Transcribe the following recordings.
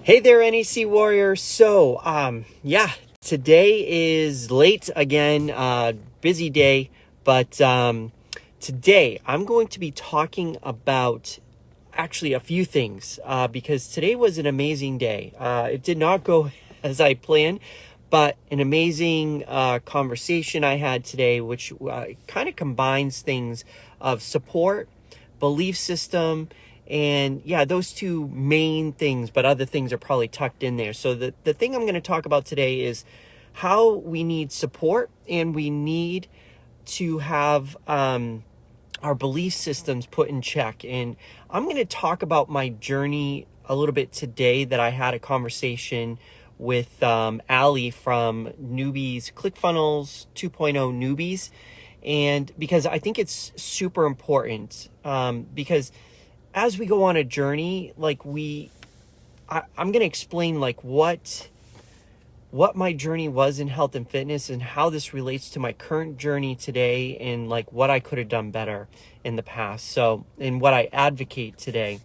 Hey there, NEC Warrior. Today is late again, busy day, but today I'm going to be talking about actually a few things because today was an amazing day. It did not go as I planned, but an amazing conversation I had today, which kind of combines things of support, belief system, and yeah, those two main things, but other things are probably tucked in there. So the thing I'm going to talk about today is how we need support and we need to have our belief systems put in check. And I'm going to talk about my journey a little bit today that I had a conversation with Ali from ClickFunnels 2.0 Newbies. And because I think it's super important because as we go on a journey, I'm going to explain what my journey was in health and fitness and how this relates to my current journey today and what I could have done better in the past. So, and what I advocate today.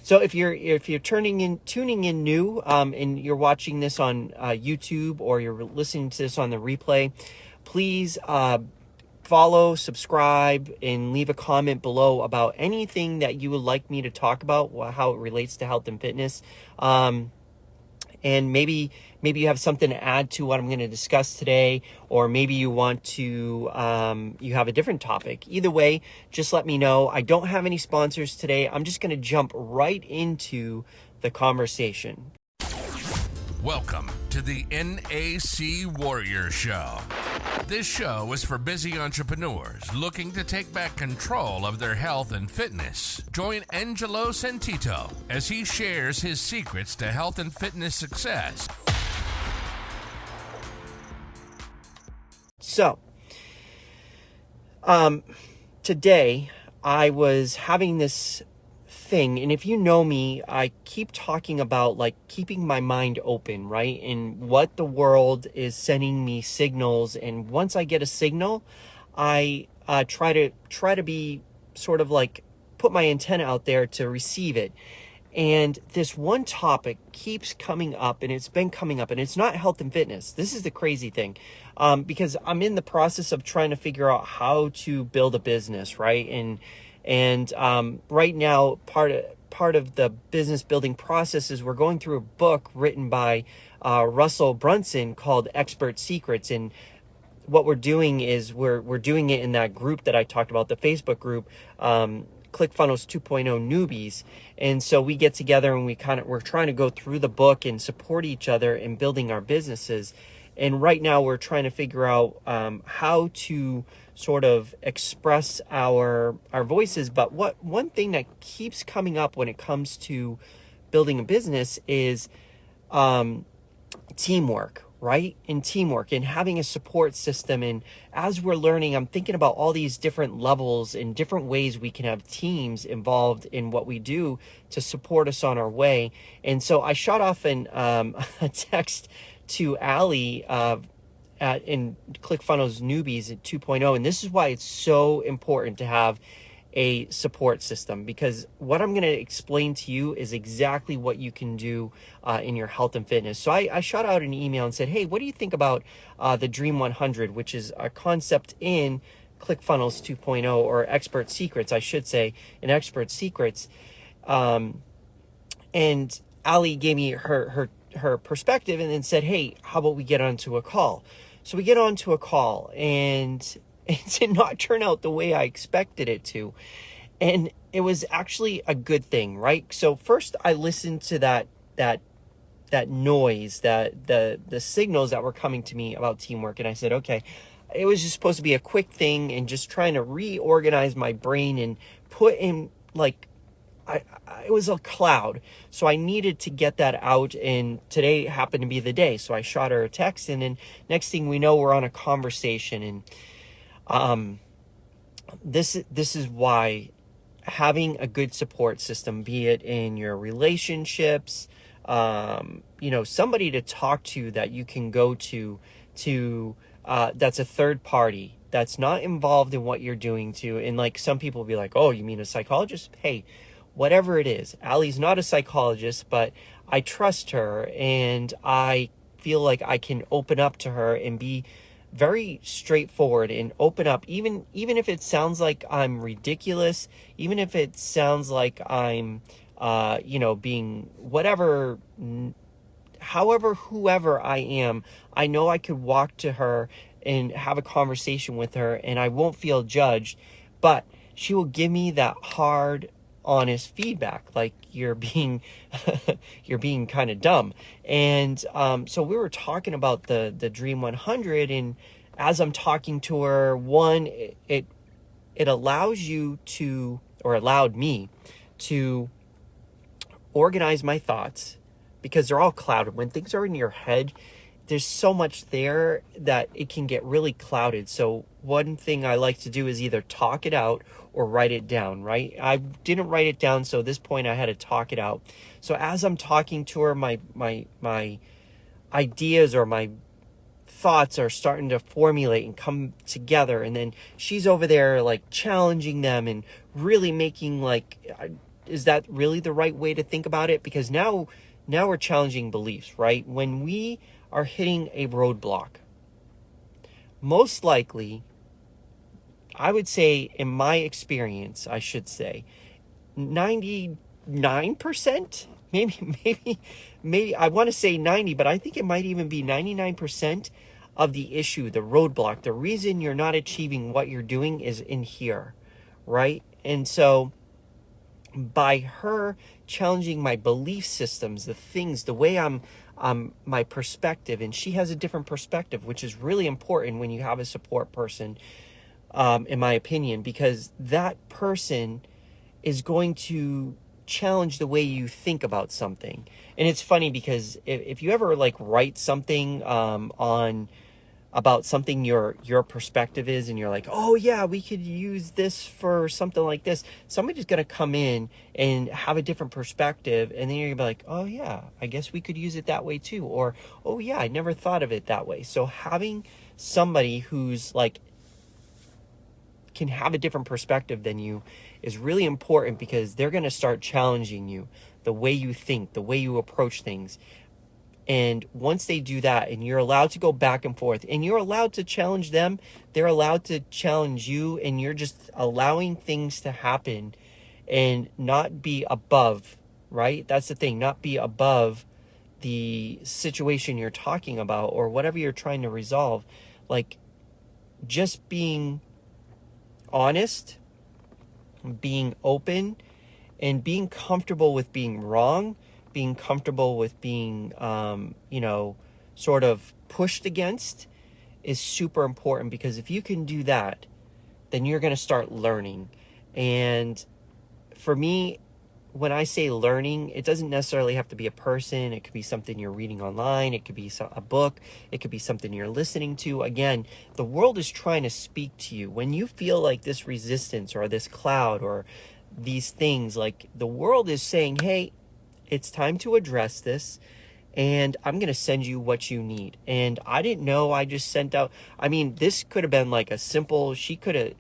So if you're tuning in new, and you're watching this on YouTube or you're listening to this on the replay, please follow, subscribe, and leave a comment below about anything that you would like me to talk about, how it relates to health and fitness. And maybe you have something to add to what I'm going to discuss today, or maybe you want to, you have a different topic. Either way, just let me know. I don't have any sponsors today. I'm just going to jump right into the conversation. Welcome to the NAC Warrior Show. This show is for busy entrepreneurs looking to take back control of their health and fitness. Join AngeloSantittoNAC as he shares his secrets to health and fitness success. So, today I was having this thing, and if you know me, I keep talking about keeping my mind open, right? And what the world is sending me signals, and once I get a signal, I try to be sort of put my antenna out there to receive it. And this one topic keeps coming up, and it's been coming up, and it's not health and fitness. This is the crazy thing, because I'm in the process of trying to figure out how to build a business, right? And right now, part of the business building process is we're going through a book written by Russell Brunson called Expert Secrets. And what we're doing is we're doing it in that group that I talked about, the Facebook group, ClickFunnels 2.0 Newbies. And so we get together and we're trying to go through the book and support each other in building our businesses. And right now we're trying to figure out how to sort of express our voices. But one thing that keeps coming up when it comes to building a business is teamwork, right? And teamwork and having a support system. And as we're learning, I'm thinking about all these different levels and different ways we can have teams involved in what we do to support us on our way. And so I shot off a text to Ali in ClickFunnels Newbies at 2.0. And this is why it's so important to have a support system, because what I'm going to explain to you is exactly what you can do in your health and fitness. So I shot out an email and said, hey, what do you think about the Dream 100, which is a concept in ClickFunnels 2.0, or Expert Secrets, I should say, in Expert Secrets. And Ali gave me her perspective and then said, hey, how about we get onto a call? So we get onto a call, and it did not turn out the way I expected it to. And it was actually a good thing, right? So first I listened to that noise, the signals that were coming to me about teamwork. And I said, okay, it was just supposed to be a quick thing and just trying to reorganize my brain and put in it was a cloud. So I needed to get that out, and today happened to be the day. So I shot her a text, and then next thing we know, we're on a conversation. And this is why having a good support system, be it in your relationships, somebody to talk to that you can go to that's a third party that's not involved in what you're doing and some people will be like, oh, you mean a psychologist? Hey, whatever it is. Ali's not a psychologist, but I trust her, and I feel like I can open up to her and be very straightforward and open up, even if it sounds like I'm ridiculous, even if it sounds like I'm being whatever, however, whoever I am. I know I could walk to her and have a conversation with her, and I won't feel judged, but she will give me that hard, honest feedback, like you're being you're being kind of dumb. And so we were talking about the Dream 100, and as I'm talking to her, it allows you to, or allowed me to, organize my thoughts, because they're all clouded. When things are in your head, there's so much there that it can get really clouded. So one thing I like to do is either talk it out or write it down, right? I didn't write it down, so at this point I had to talk it out. So as I'm talking to her, my ideas or my thoughts are starting to formulate and come together, and then she's over there like challenging them and really making like, is that really the right way to think about it? Because now we're challenging beliefs, right? When we are hitting a roadblock, most likely, I would say, in my experience, I should say, 99%, maybe I want to say 90, but I think it might even be 99% of the issue, the roadblock, the reason you're not achieving what you're doing is in here, right? And so by her challenging my belief systems, the things, the way I'm my perspective, and she has a different perspective, which is really important when you have a support person, in my opinion, because that person is going to challenge the way you think about something. And it's funny because if you ever like write something on about something your perspective is, and you're like, oh yeah, we could use this for something like this, somebody's going to come in and have a different perspective, and then you're going to be like, oh yeah, I guess we could use it that way too, or oh yeah, I never thought of it that way. So having somebody who's like can have a different perspective than you is really important, because they're going to start challenging you, the way you think, the way you approach things. And once they do that, and you're allowed to go back and forth, and you're allowed to challenge them, they're allowed to challenge you, and you're just allowing things to happen and not be above, right? That's the thing, not be above the situation you're talking about or whatever you're trying to resolve. Like, just being honest, being open, and being comfortable with being wrong, being comfortable with being, sort of pushed against, is super important, because if you can do that, then you're going to start learning. And for me, when I say learning, it doesn't necessarily have to be a person. It could be something you're reading online. It could be a book. It could be something you're listening to. Again, the world is trying to speak to you. When you feel like this resistance or this cloud or these things, like the world is saying, hey, it's time to address this, and I'm going to send you what you need. And I didn't know, I just sent out, this could have been like a simple,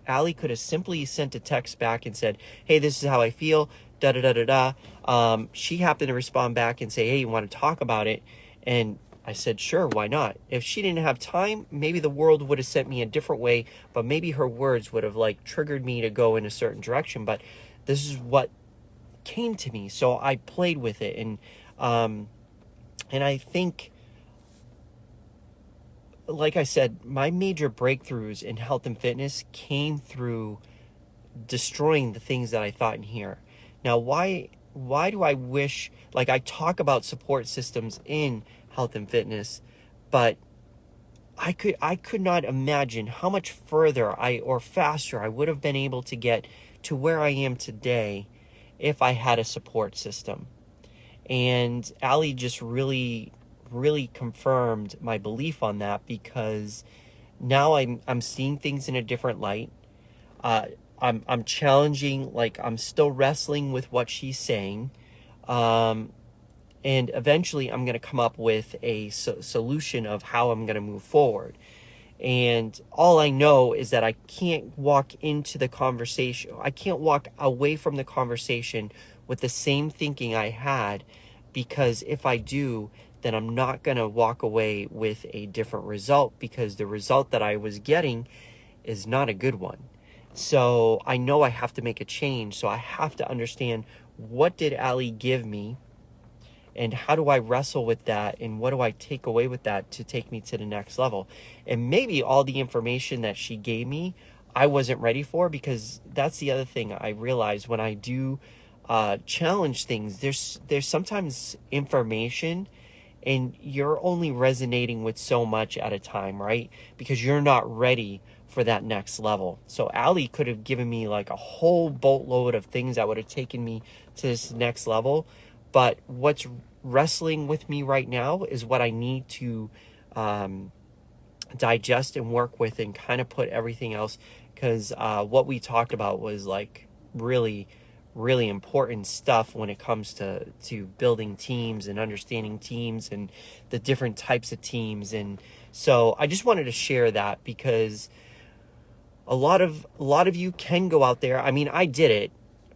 Allie could have simply sent a text back and said, hey, this is how I feel, da da da da da. She happened to respond back and say, hey, you want to talk about it? And I said, sure, why not? If she didn't have time, maybe the world would have sent me a different way, but maybe her words would have like triggered me to go in a certain direction. But this is what came to me, so I played with it. And I think, like I said, my major breakthroughs in health and fitness came through destroying the things that I thought in here. Now, why do I wish, like, I talk about support systems in health and fitness, but I could not imagine how much further or faster I would have been able to get to where I am today if I had a support system. And Allie just really, really confirmed my belief on that, because now I'm seeing things in a different light. I'm challenging, like I'm still wrestling with what she's saying. And eventually I'm going to come up with a solution of how I'm going to move forward. And all I know is that I can't walk into the conversation. I can't walk away from the conversation with the same thinking I had because if I do, then I'm not going to walk away with a different result, because the result that I was getting is not a good one. So I know I have to make a change. So I have to understand, what did Allie give me, and how do I wrestle with that, and what do I take away with that to take me to the next level? And maybe all the information that she gave me, I wasn't ready for, because that's the other thing I realize when I do challenge things. There's sometimes information, and you're only resonating with so much at a time, right? Because you're not ready for that next level. So Allie could have given me like a whole boatload of things that would have taken me to this next level. But what's wrestling with me right now is what I need to digest and work with, and kind of put everything else, because what we talked about was like really important stuff when it comes to building teams and understanding teams and the different types of teams. And so I just wanted to share that, because a lot of you can go out there. I mean, I did it,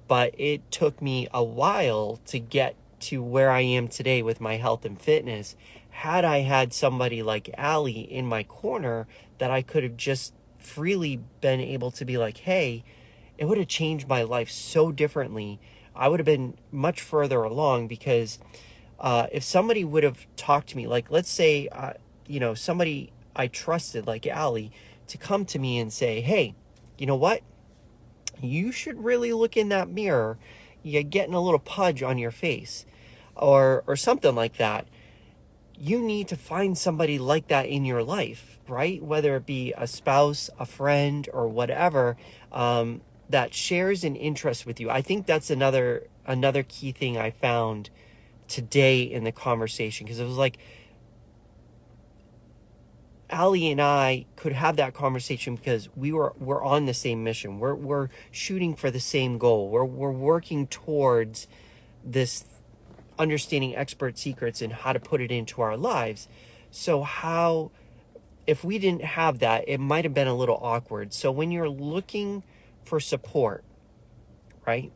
but it took me a while to get to where I am today with my health and fitness. Had I had somebody like Allie in my corner that I could have just freely been able to be like, hey, it would have changed my life so differently. I would have been much further along, because if somebody would have talked to me, like, let's say, somebody I trusted like Allie, to come to me and say, hey, you know what? You should really look in that mirror. You're getting a little pudge on your face, or something like that. You need to find somebody like that in your life, right? Whether it be a spouse, a friend, or whatever, that shares an interest with you. I think that's another key thing I found today in the conversation, because it was like Allie and I could have that conversation because we're on the same mission. We're shooting for the same goal. We're working towards this, understanding expert secrets and how to put it into our lives. So if we didn't have that, it might have been a little awkward. So when you're looking for support, right?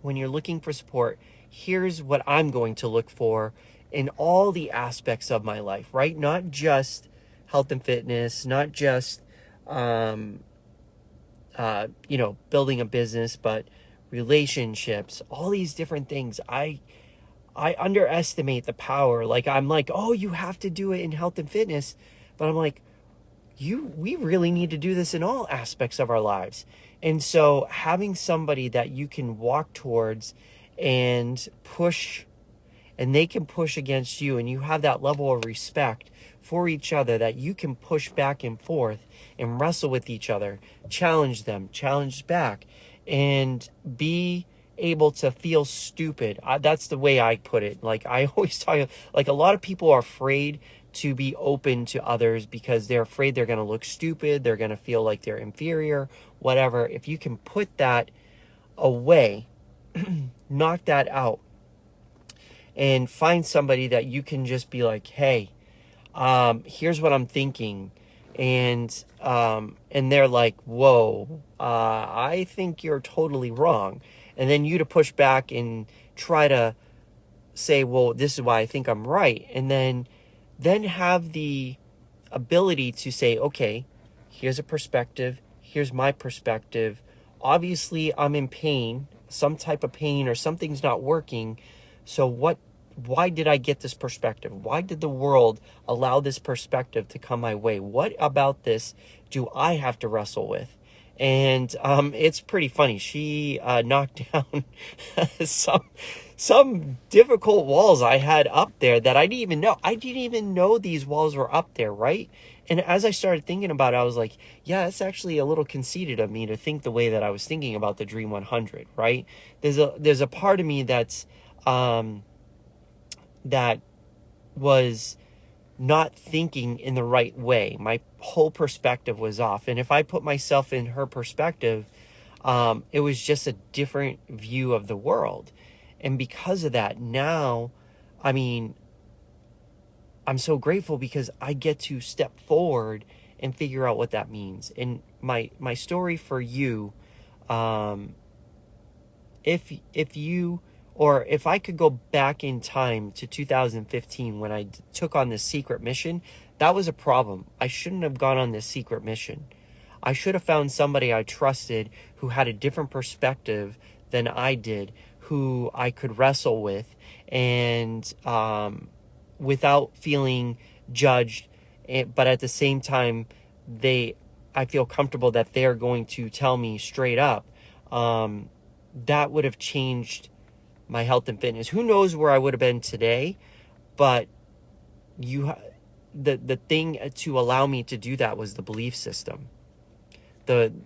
When you're looking for support, here's what I'm going to look for in all the aspects of my life, right? Not just health and fitness, not just, building a business, but relationships, all these different things. I underestimate the power. Like, I'm like, oh, you have to do it in health and fitness. But I'm like, we really need to do this in all aspects of our lives. And so having somebody that you can walk towards and push, and they can push against you, and you have that level of respect for each other that you can push back and forth and wrestle with each other, challenge them, challenge back, and be able to feel stupid. That's the way I put it. Like, I always talk, like, a lot of people are afraid to be open to others because they're afraid they're going to look stupid, they're going to feel like they're inferior, whatever. If you can put that away, knock that out, and find somebody that you can just be like, hey, here's what I'm thinking. And they're like, whoa, I think you're totally wrong. And then you to push back and try to say, well, this is why I think I'm right. And then have the ability to say, okay, here's a perspective. Here's my perspective. Obviously, I'm in pain, some type of pain, or something's not working. So why did I get this perspective? Why did the world allow this perspective to come my way? What about this do I have to wrestle with? And it's pretty funny. She knocked down some difficult walls I had up there that I didn't even know. I didn't even know these walls were up there, right? And as I started thinking about it, I was like, yeah, it's actually a little conceited of me to think the way that I was thinking about the Dream 100, right? There's a part of me that's that was not thinking in the right way. My whole perspective was off. And if I put myself in her perspective, it was just a different view of the world. And because of that, now, I mean, I'm so grateful because I get to step forward and figure out what that means. And my story for you, if you Or if I could go back in time to 2015 when I took on this secret mission, that was a problem. I shouldn't have gone on this secret mission. I should have found somebody I trusted who had a different perspective than I did, who I could wrestle with, and without feeling judged, but at the same time, I feel comfortable that they're going to tell me straight up. That would have changed my health and fitness. Who knows where I would have been today, but the thing to allow me to do that was the belief system.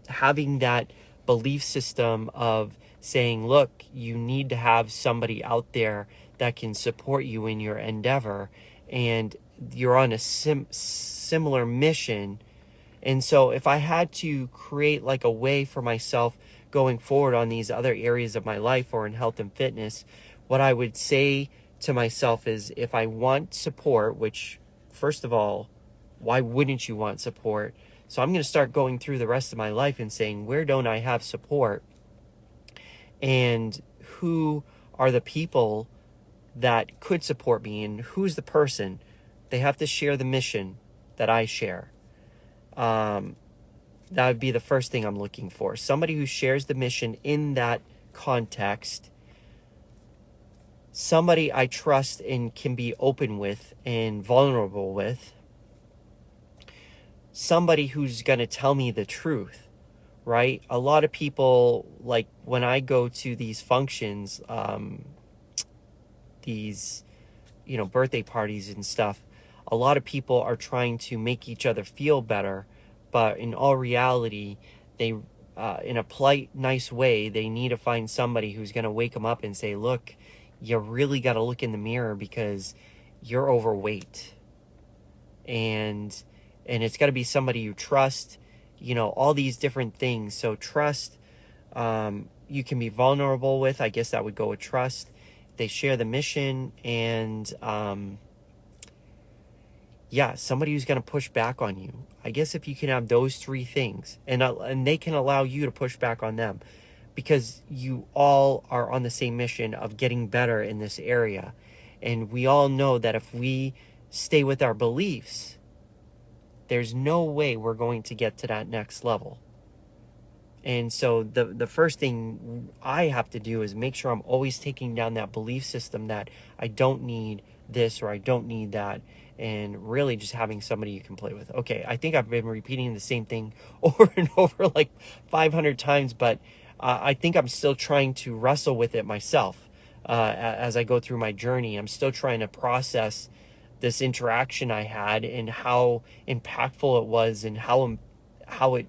Having that belief system of saying, look, you need to have somebody out there that can support you in your endeavor, and you're on a similar mission. And so if I had to create like a way for myself going forward on these other areas of my life or in health and fitness, what I would say to myself is, if I want support, which first of all, why wouldn't you want support? So I'm going to start going through the rest of my life and saying, where don't I have support? And who are the people that could support me? And who's the person? They have to share the mission that I share. That would be the first thing I'm looking for. Somebody who shares the mission in that context. Somebody I trust and can be open with and vulnerable with. Somebody who's going to tell me the truth, right? A lot of people, like when I go to these functions, these, birthday parties and stuff, a lot of people are trying to make each other feel better, but in all reality, they, in a polite, nice way, they need to find somebody who's going to wake them up and say, look, you really got to look in the mirror because you're overweight. And it's got to be somebody you trust, all these different things. So trust, you can be vulnerable with. I guess that would go with trust. They share the mission, and somebody who's going to push back on you. I guess if you can have those three things, and they can allow you to push back on them, because you all are on the same mission of getting better in this area. And we all know that if we stay with our beliefs, there's no way we're going to get to that next level. And so the first thing I have to do is make sure I'm always taking down that belief system that I don't need this or I don't need that, and really just having somebody you can play with. Okay, I think I've been repeating the same thing over and over like 500 times, but I think I'm still trying to wrestle with it myself as I go through my journey. I'm still trying to process this interaction I had and how impactful it was, and how it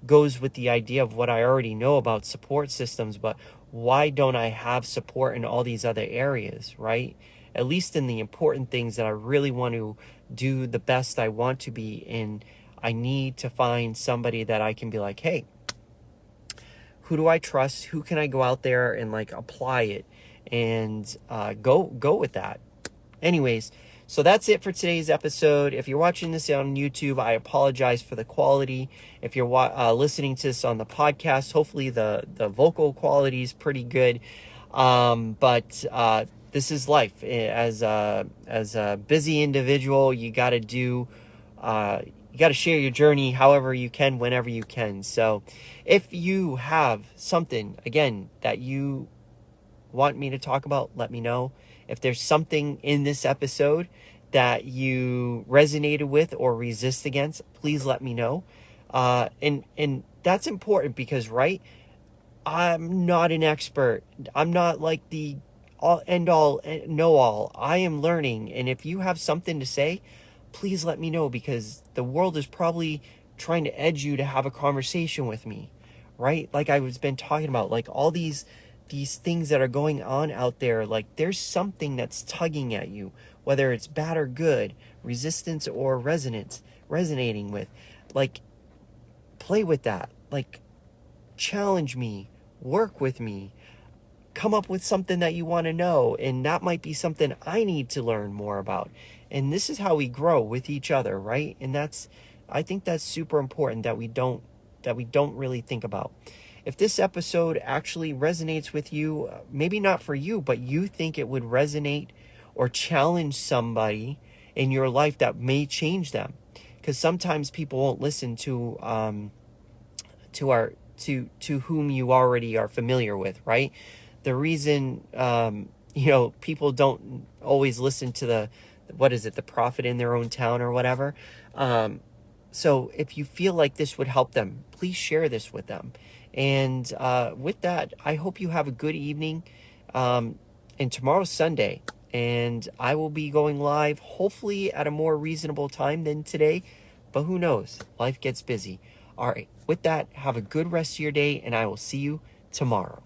goes with the idea of what I already know about support systems. But why don't I have support in all these other areas, right? At least in the important things that I really want to do the best I want to be in, I need to find somebody that I can be like, hey, who do I trust? Who can I go out there and like apply it and go with that? Anyways, so that's it for today's episode. If you're watching this on YouTube, I apologize for the quality. If you're listening to this on the podcast, hopefully the vocal quality is pretty good. But this is life. As a busy individual, you got to share your journey however you can, whenever you can. So if you have something, again, that you want me to talk about, let me know. If there's something in this episode that you resonated with or resist against, please let me know. And that's important because, right, I'm not an expert. I'm not like the end all, know all. I am learning. And if you have something to say, please let me know, because the world is probably trying to edge you to have a conversation with me, right? Like I was been talking about, like all these things that are going on out there, like there's something that's tugging at you, whether it's bad or good, resistance or resonating with, like play with that, like challenge me, work with me, come up with something that you want to know, and that might be something I need to learn more about. And this is how we grow with each other, right? And I think that's super important that we don't really think about. if this episode actually resonates with you, maybe not for you, but you think it would resonate or challenge somebody in your life that may change them. Because sometimes people won't listen to whom you already are familiar with, right? The reason people don't always listen to the prophet in their own town or whatever. So if you feel like this would help them, please share this with them. And with that, I hope you have a good evening. And tomorrow's Sunday, and I will be going live hopefully at a more reasonable time than today, but who knows? Life gets busy. All right, with that, have a good rest of your day, and I will see you tomorrow.